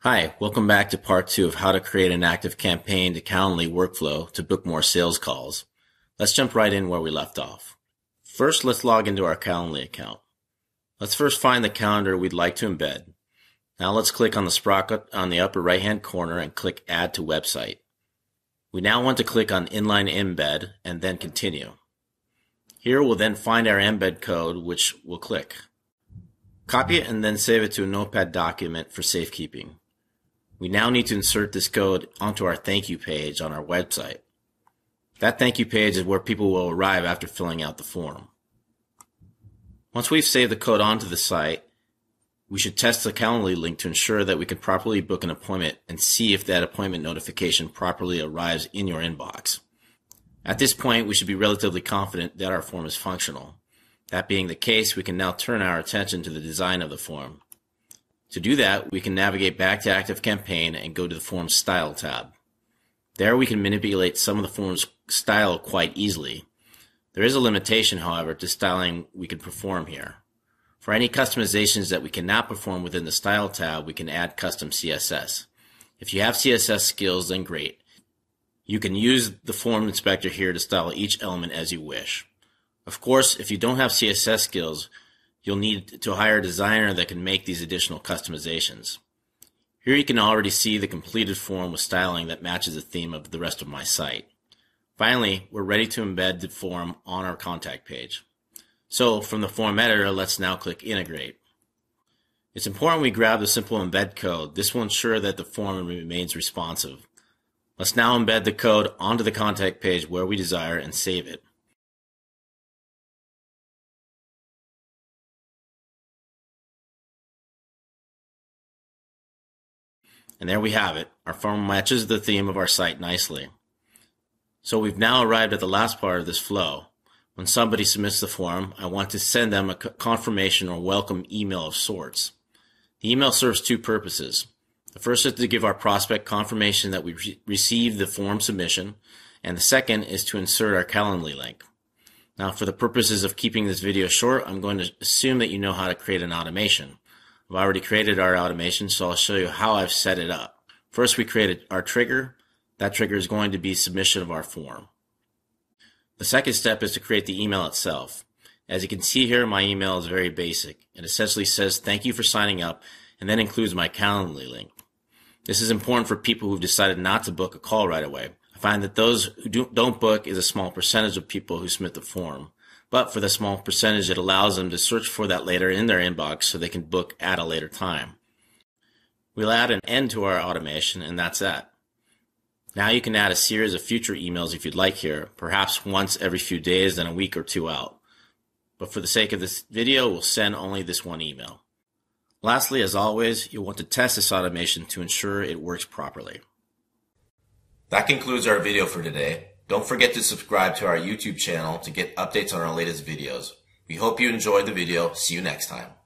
Hi, welcome back to part 2 of how to create an ActiveCampaign to Calendly workflow to book more sales calls. Let's jump right in where we left off. First, let's log into our Calendly account. Let's first find the calendar we'd like to embed. Now let's click on the sprocket on the upper right-hand corner and click Add to Website. We now want to click on Inline Embed and then Continue. Here we'll then find our embed code, which we'll click. Copy it and then save it to a Notepad document for safekeeping. We now need to insert this code onto our thank you page on our website. That thank you page is where people will arrive after filling out the form. Once we've saved the code onto the site, we should test the Calendly link to ensure that we can properly book an appointment and see if that appointment notification properly arrives in your inbox. At this point, we should be relatively confident that our form is functional. That being the case, we can now turn our attention to the design of the form. To do that, we can navigate back to ActiveCampaign and go to the Form Style tab. There we can manipulate some of the form's style quite easily. There is a limitation, however, to styling we can perform here. For any customizations that we cannot perform within the Style tab, we can add custom CSS. If you have CSS skills, then great. You can use the form inspector here to style each element as you wish. Of course, if you don't have CSS skills, you'll need to hire a designer that can make these additional customizations. Here you can already see the completed form with styling that matches the theme of the rest of my site. Finally, we're ready to embed the form on our contact page. So from the form editor, let's now click Integrate. It's important we grab the simple embed code. This will ensure that the form remains responsive. Let's now embed the code onto the contact page where we desire and save it. And there we have it. Our form matches the theme of our site nicely. So we've now arrived at the last part of this flow. When somebody submits the form, I want to send them a confirmation or welcome email of sorts. The email serves two purposes. The first is to give our prospect confirmation that we received the form submission, and the second is to insert our Calendly link. Now, for the purposes of keeping this video short, I'm going to assume that you know how to create an automation. I've already created our automation, so I'll show you how I've set it up. First, we created our trigger. That trigger is going to be submission of our form. The second step is to create the email itself. As you can see here, my email is very basic. It essentially says, "Thank you for signing up," and then includes my Calendly link. This is important for people who've decided not to book a call right away. I find that those who don't book is a small percentage of people who submit the form. But for the small percentage, it allows them to search for that later in their inbox so they can book at a later time. We'll add an end to our automation, and that's that. Now you can add a series of future emails if you'd like here, perhaps once every few days and a week or two out. But for the sake of this video, we'll send only this one email. Lastly, as always, you'll want to test this automation to ensure it works properly. That concludes our video for today. Don't forget to subscribe to our YouTube channel to get updates on our latest videos. We hope you enjoyed the video. See you next time.